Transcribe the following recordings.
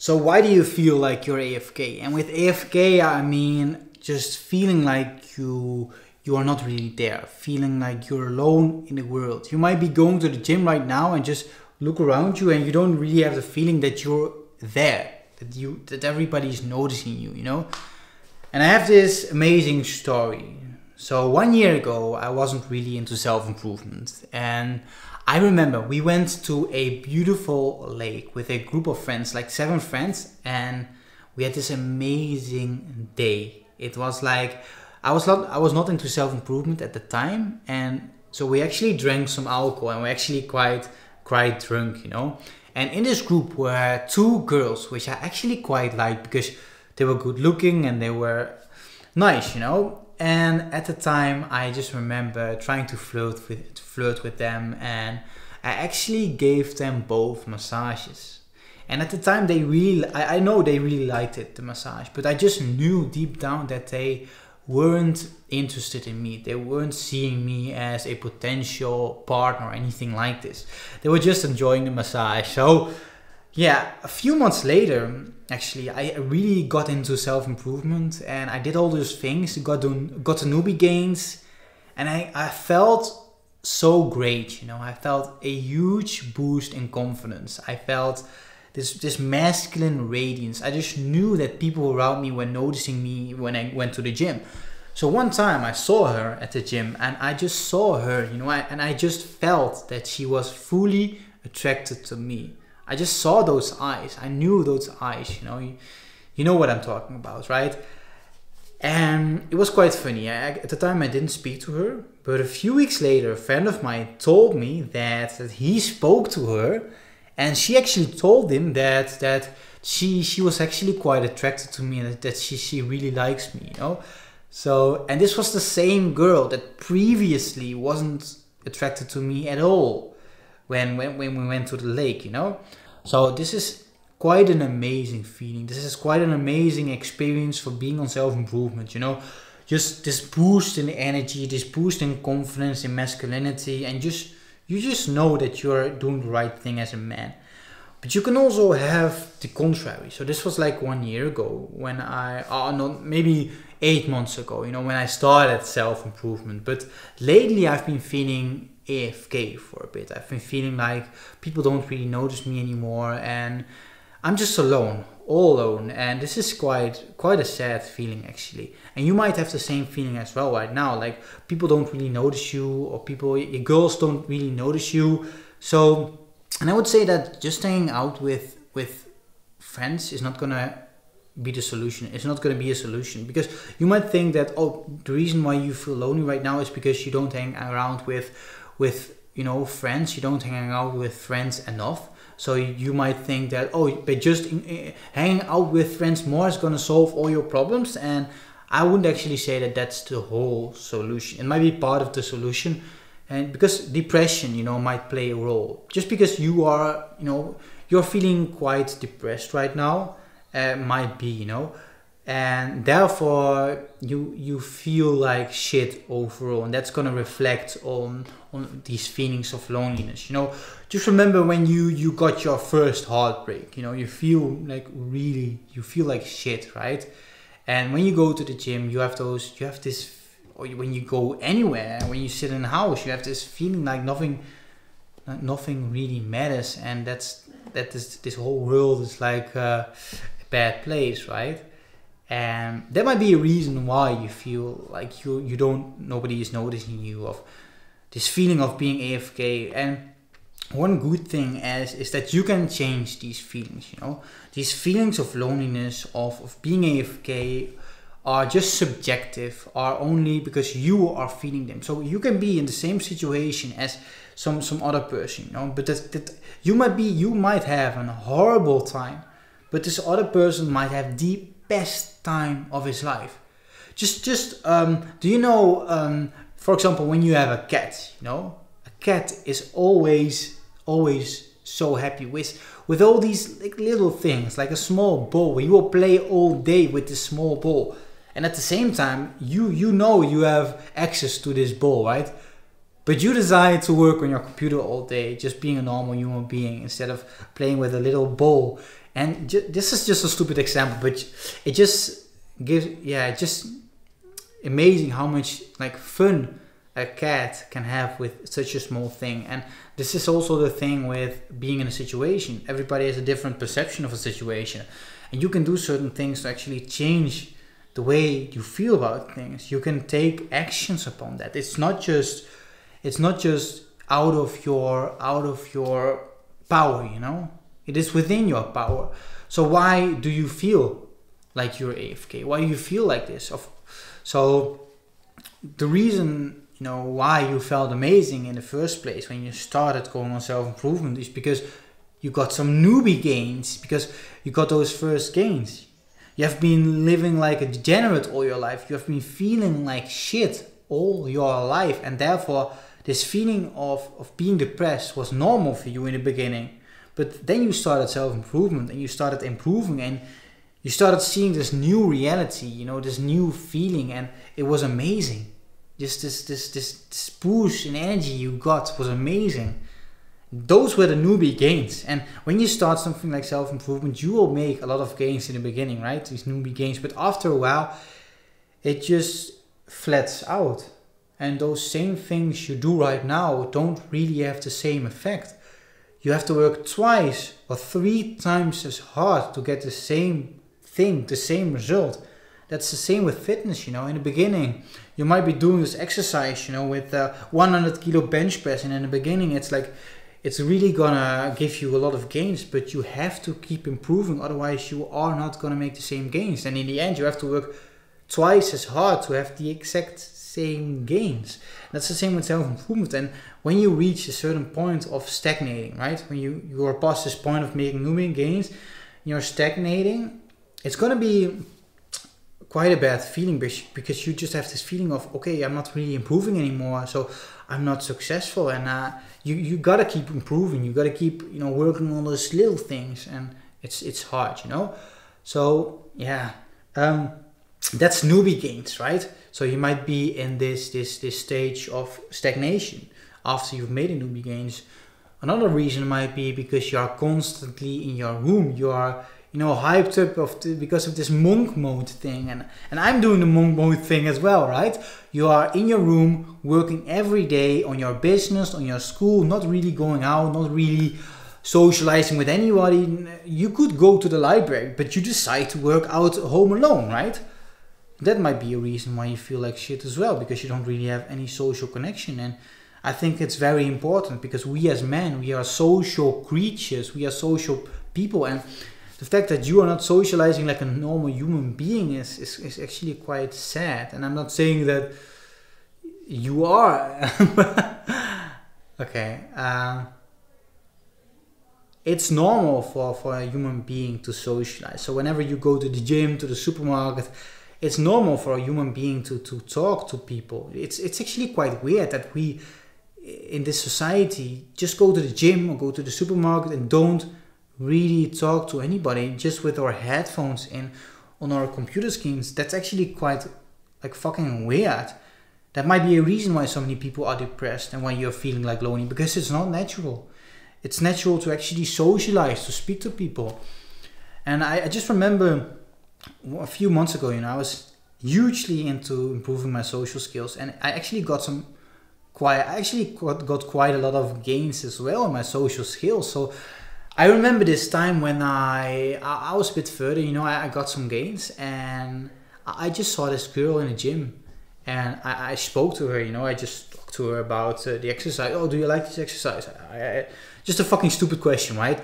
So why do you feel like you're AFK? And with AFK, I mean just feeling like you are not really there, feeling like you're alone in the world. You might be going to the gym right now and just look around you and you don't really have the feeling that you're there, that everybody is noticing you, you know? And I have this amazing story. So 1 year ago, I wasn't really into self-improvement, and I remember we went to a beautiful lake with a group of friends, like 7 friends, and we had this amazing day. It was like, I was not into self-improvement at the time, and so we actually drank some alcohol and we're actually quite drunk, you know. And in this group were 2 girls, which I actually quite liked because they were good looking and they were nice, you know. And at the time, I just remember trying to flirt with them, and I actually gave them both massages. And at the time, I know they really liked it, the massage, but I just knew deep down that they weren't interested in me. They weren't seeing me as a potential partner or anything like this. They were just enjoying the massage. So yeah, a few months later, actually, I really got into self-improvement and I did all those things, got the newbie gains, and I felt so great, you know. I felt a huge boost in confidence. I felt this masculine radiance. I just knew that people around me were noticing me when I went to the gym. So one time I saw her at the gym and I just saw her, you know, and I just felt that she was fully attracted to me. I just saw those eyes. I knew those eyes, you know. You know what I'm talking about, right? And it was quite funny. At the time I didn't speak to her, but a few weeks later, a friend of mine told me that he spoke to her, and she actually told him that she was actually quite attracted to me, and that she really likes me, you know. So, and this was the same girl that previously wasn't attracted to me at all when we went to the lake, you know. So this is quite an amazing feeling. This is quite an amazing experience for being on self-improvement, you know. Just this boost in energy, this boost in confidence, in masculinity, and you just know that you're doing the right thing as a man. But you can also have the contrary. So this was like 1 year ago when maybe 8 months ago, you know, when I started self-improvement. But lately I've been feeling AFK for a bit. I've been feeling like people don't really notice me anymore, and I'm just alone, all alone. And this is quite a sad feeling, actually. And you might have the same feeling as well right now, like people don't really notice you, or your girls don't really notice you. So, and I would say that just hanging out with friends is not gonna be the solution. It's not going to be a solution, because you might think that, oh, the reason why you feel lonely right now is because you don't hang around with you know, friends. You don't hang out with friends enough. So you might think that, oh, but just hanging out with friends more is going to solve all your problems. And I wouldn't actually say that that's the whole solution. It might be part of the solution, and because depression, you know, might play a role. Just because you are, you know, you're feeling quite depressed right now, might be, you know, and therefore you feel like shit overall, and that's gonna reflect on these feelings of loneliness, you know. Just remember when you got your first heartbreak, you know, you feel like shit, right? And when you go to the gym, you have this, or when you go anywhere, when you sit in the house, you have this feeling like nothing really matters, and this whole world is like a bad place, right? And that might be a reason why you feel like nobody is noticing you, of this feeling of being AFK. And one good thing is that you can change these feelings, you know. These feelings of loneliness, of being AFK, are just subjective, are only because you are feeling them. So you can be in the same situation as some other person, you know, but that you might have a horrible time, but this other person might have the best time of his life. Just do you know, for example, when you have a cat, you know, a cat is always so happy with all these like little things, like a small ball. You will play all day with this small ball, and at the same time you know you have access to this ball, right? But you decide to work on your computer all day, just being a normal human being, instead of playing with a little ball. And this is just a stupid example, but it just gives, yeah, it's just amazing how much like fun a cat can have with such a small thing. And this is also the thing with being in a situation. Everybody has a different perception of a situation, and you can do certain things to actually change the way you feel about things. You can take actions upon that. It's not just out of your power, you know. It is within your power. So why do you feel like you're AFK? Why do you feel like this? So the reason, you know, why you felt amazing in the first place when you started going on self-improvement is because you got some newbie gains, because you got those first gains. You have been living like a degenerate all your life. You have been feeling like shit all your life, and therefore this feeling of being depressed was normal for you in the beginning. But then you started self-improvement and you started improving and you started seeing this new reality, you know, this new feeling, and it was amazing. Just this boost in energy you got was amazing. Those were the newbie gains. And when you start something like self-improvement, you will make a lot of gains in the beginning, right? These newbie gains. But after a while, it just flats out. And those same things you do right now don't really have the same effect. You have to work twice or 3 times as hard to get the same thing, the same result. That's the same with fitness, you know. In the beginning, you might be doing this exercise, you know, with 100 kilo bench press. And in the beginning, it's like, it's really gonna give you a lot of gains, but you have to keep improving. Otherwise, you are not gonna make the same gains. And in the end, you have to work twice as hard to have the exact same gains. That's the same with self-improvement. And when you reach a certain point of stagnating, right? When you are past this point of making new gains, you're stagnating, it's gonna be quite a bad feeling, because you just have this feeling of, okay, I'm not really improving anymore, so I'm not successful. And you gotta keep improving. You gotta keep, you know, working on those little things, and it's hard, you know. So yeah, that's newbie gains, right? So you might be in this stage of stagnation after you've made a newbie gains. Another reason might be because you are constantly in your room. You are, you know, hyped up because of this monk mode thing, and I'm doing the monk mode thing as well, right? You are in your room working every day on your business, on your school, not really going out, not really socializing with anybody. You could go to the library, but you decide to work out home alone, right? That might be a reason why you feel like shit as well, because you don't really have any social connection. And I think it's very important, because we as men, we are social creatures, we are social people, and the fact that you are not socializing like a normal human being is actually quite sad. And I'm not saying that you are. Okay. It's normal for a human being to socialize. So whenever you go to the gym, to the supermarket, it's normal for a human being to talk to people. It's actually quite weird that we, in this society, just go to the gym or go to the supermarket and don't really talk to anybody, just with our headphones in on our computer screens. That's actually quite like fucking weird. That might be a reason why so many people are depressed and why you're feeling like lonely, because it's not natural. It's natural to actually socialize, to speak to people. And I just remember a few months ago, you know, I was hugely into improving my social skills, and I actually got quite a lot of gains as well in my social skills. So I remember this time when I was a bit further, you know, I got some gains, and I just saw this girl in the gym, and I spoke to her, you know, I just talked to her about the exercise. Oh, do you like this exercise? Just a fucking stupid question, right?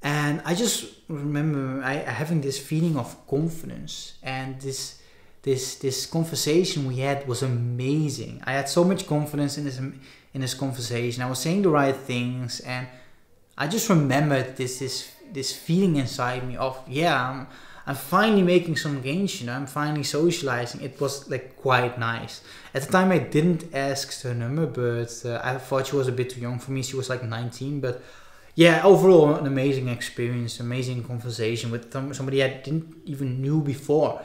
And I just remember having this feeling of confidence, and this conversation we had was amazing. I had so much confidence in this conversation. I was saying the right things, and I just remembered this feeling inside me of, yeah, I'm finally making some gains, you know, I'm finally socializing. It was like quite nice. At the time I didn't ask her number, but I thought she was a bit too young for me. She was like 19, but yeah, overall an amazing experience, amazing conversation with somebody I didn't even knew before.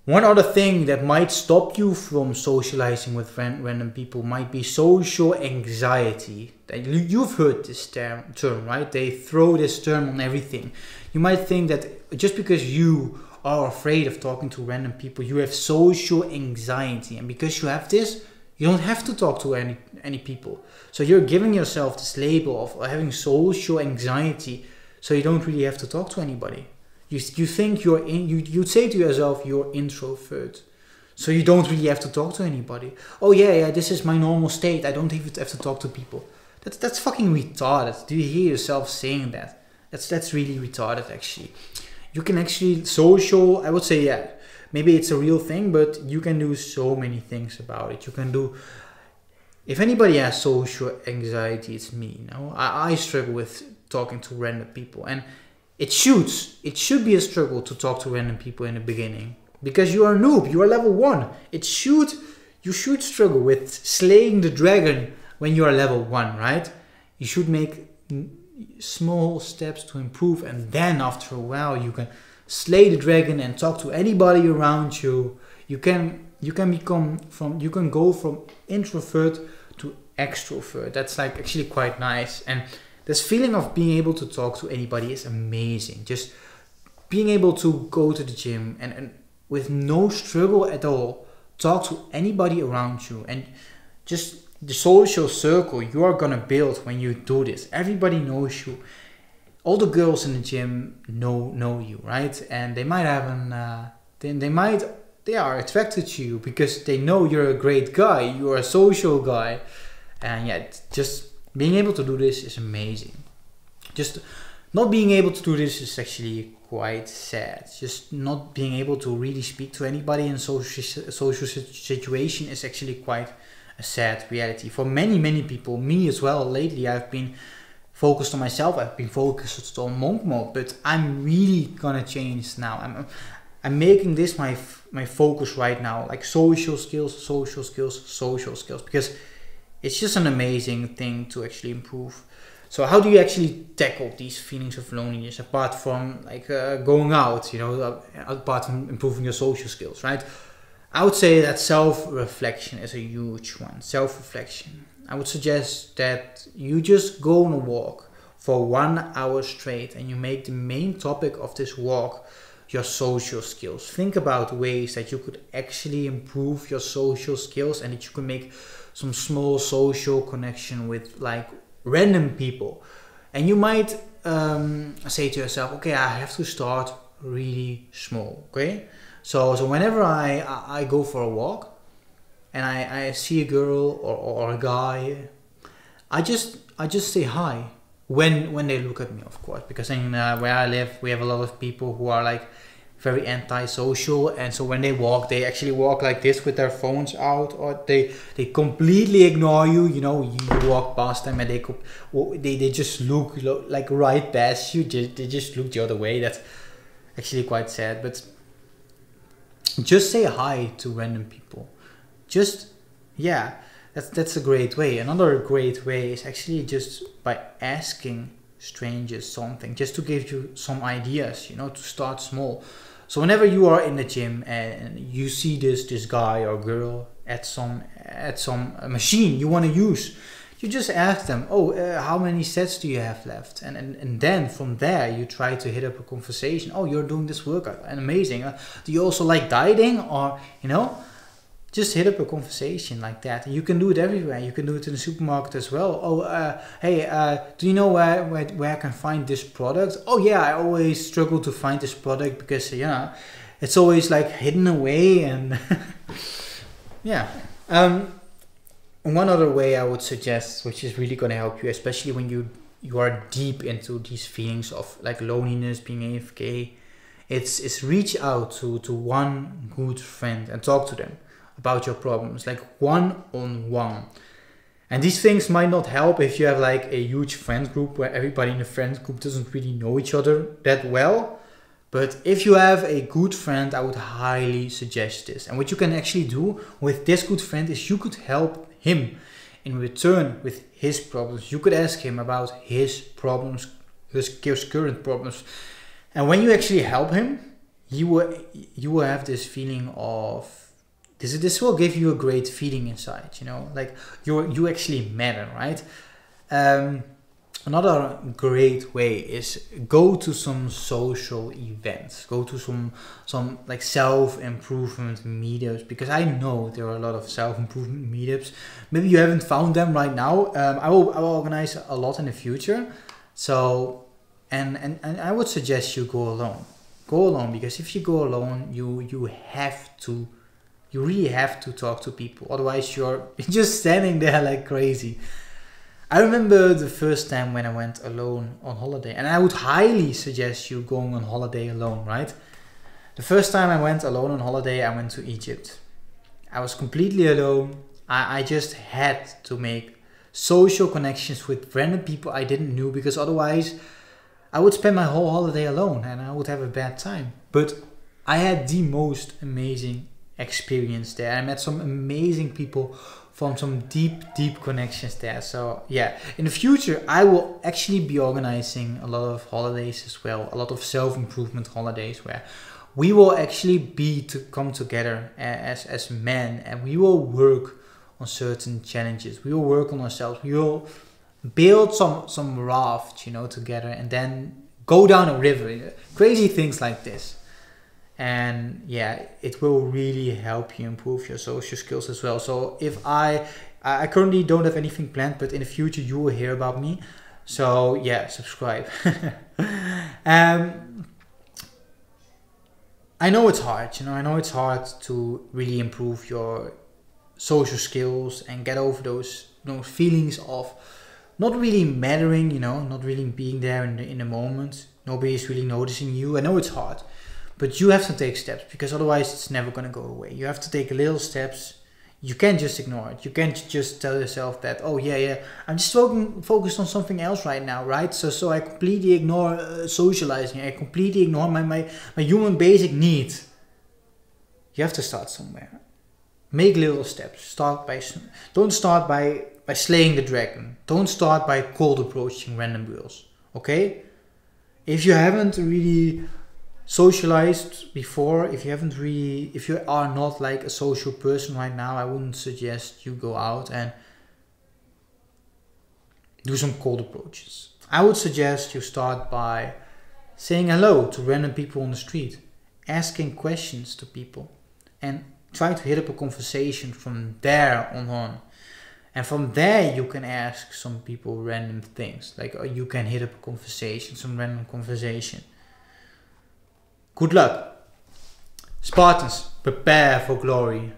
One other thing that might stop you from socializing with random people might be social anxiety. You've heard this term, right? They throw this term on everything. You might think that just because you are afraid of talking to random people, you have social anxiety. And because you have this, you don't have to talk to any people. So you're giving yourself this label of having social anxiety, so you don't really have to talk to anybody. You think you'd say to yourself you're introvert, so you don't really have to talk to anybody. Oh yeah, this is my normal state. I don't even have to talk to people. That's fucking retarded. Do you hear yourself saying that? That's really retarded actually. You can actually social. I would say yeah, maybe it's a real thing, but you can do so many things about it. You can do. If anybody has social anxiety, it's me. I struggle with talking to random people, and it should be a struggle to talk to random people in the beginning, because you are a noob, you are level 1. You should struggle with slaying the dragon when you are level 1, right? You should make small steps to improve, and then after a while you can slay the dragon and talk to anybody around you. You can go from introvert to extrovert. That's like actually quite nice. And this feeling of being able to talk to anybody is amazing. Just being able to go to the gym and with no struggle at all, talk to anybody around you, and just the social circle you are gonna build when you do this. Everybody knows you. All the girls in the gym know you, right? And they might have they are attracted to you because they know you're a great guy, you're a social guy. And yeah, just being able to do this is amazing. Just not being able to do this is actually quite sad. Just not being able to really speak to anybody in social situation is actually quite a sad reality for many people. Me as well. Lately I've been focused on myself. I've been focused on monk mode, but I'm really gonna change now. I'm making this my focus right now, like social skills, because it's just an amazing thing to actually improve. So how do you actually tackle these feelings of loneliness apart from like going out, apart from improving your social skills, right? I would say that self-reflection is a huge one. Self-reflection. I would suggest that you just go on a walk for 1 hour straight and you make the main topic of this walk your social skills. Think about ways that you could actually improve your social skills and that you can make some small social connection with like random people. And you might say to yourself, okay, I have to start really small, okay? So whenever I go for a walk and I see a girl or a guy, I just say hi when they look at me, of course, because in where I live we have a lot of people who are like very antisocial, and so when they walk, they actually walk like this with their phones out, or they completely ignore you. You walk past them and they just look like right past you. They just look the other way. That's actually quite sad, but just say hi to random people. That's a great way. Another great way is actually just by asking strangers something, just to give you some ideas, to start small. So whenever you are in the gym and you see this guy or girl at some machine you want to use, you just ask them, how many sets do you have left? And then from there you try to hit up a conversation. Oh, you're doing this workout and amazing. Do you also like dieting? Or just hit up a conversation like that. And you can do it everywhere. You can do it in the supermarket as well. Hey, do you know where I can find this product? Oh yeah, I always struggle to find this product because it's always like hidden away. And yeah. One other way I would suggest, which is really going to help you, especially when you are deep into these feelings of like loneliness, being AFK, it's reach out to one good friend and talk to them about your problems, like one-on-one. And these things might not help if you have like a huge friend group where everybody in the friend group doesn't really know each other that well. But if you have a good friend, I would highly suggest this. And what you can actually do with this good friend is you could help him in return with his problems. You could ask him about his problems, his current problems. And when you actually help him, you will have this feeling of this will give you a great feeling inside, you know, like you actually matter, right? Another great way is go to some social events, go to some like self-improvement meetups, because I know there are a lot of self-improvement meetups. Maybe you haven't found them right now. I will organize a lot in the future. So and I would suggest you go alone. Go alone, because if you go alone, you really have to talk to people. Otherwise you're just standing there like crazy. I remember the first time when I went alone on holiday, and I would highly suggest you going on holiday alone, right? The first time I went alone on holiday, I went to Egypt. I was completely alone. I just had to make social connections with random people I didn't know, because otherwise I would spend my whole holiday alone and I would have a bad time. But I had the most amazing experience there. I met some amazing people, formed some deep connections there. So yeah, in the future I will actually be organizing a lot of holidays as well, a lot of self-improvement holidays where we will actually come together as men, and we will work on certain challenges. We will work on ourselves. We will build some raft, you know, together, and then go down a river. Crazy things like this. And yeah, it will really help you improve your social skills as well. So if I currently don't have anything planned, but in the future you will hear about me. So yeah, subscribe. I know it's hard, you know, I know it's hard to really improve your social skills and get over those feelings of not really mattering, you know, not really being there in the moment. Nobody's really noticing you. I know it's hard. But you have to take steps, because otherwise it's never going to go away. You have to take little steps. You can't just ignore it. You can't just tell yourself that, oh yeah, I'm just focused on something else right now, right? So I completely ignore socializing. I completely ignore my human basic needs. You have to start somewhere. Make little steps. Don't start by slaying the dragon. Don't start by cold approaching random girls. Okay? If you haven't really socialized before, if you are not like a social person right now, I wouldn't suggest you go out and do some cold approaches. I would suggest you start by saying hello to random people on the street, asking questions to people, and try to hit up a conversation from there on. And from there you can ask some people random things, like you can hit up a conversation, some random conversation. Good luck. Spartans, prepare for glory.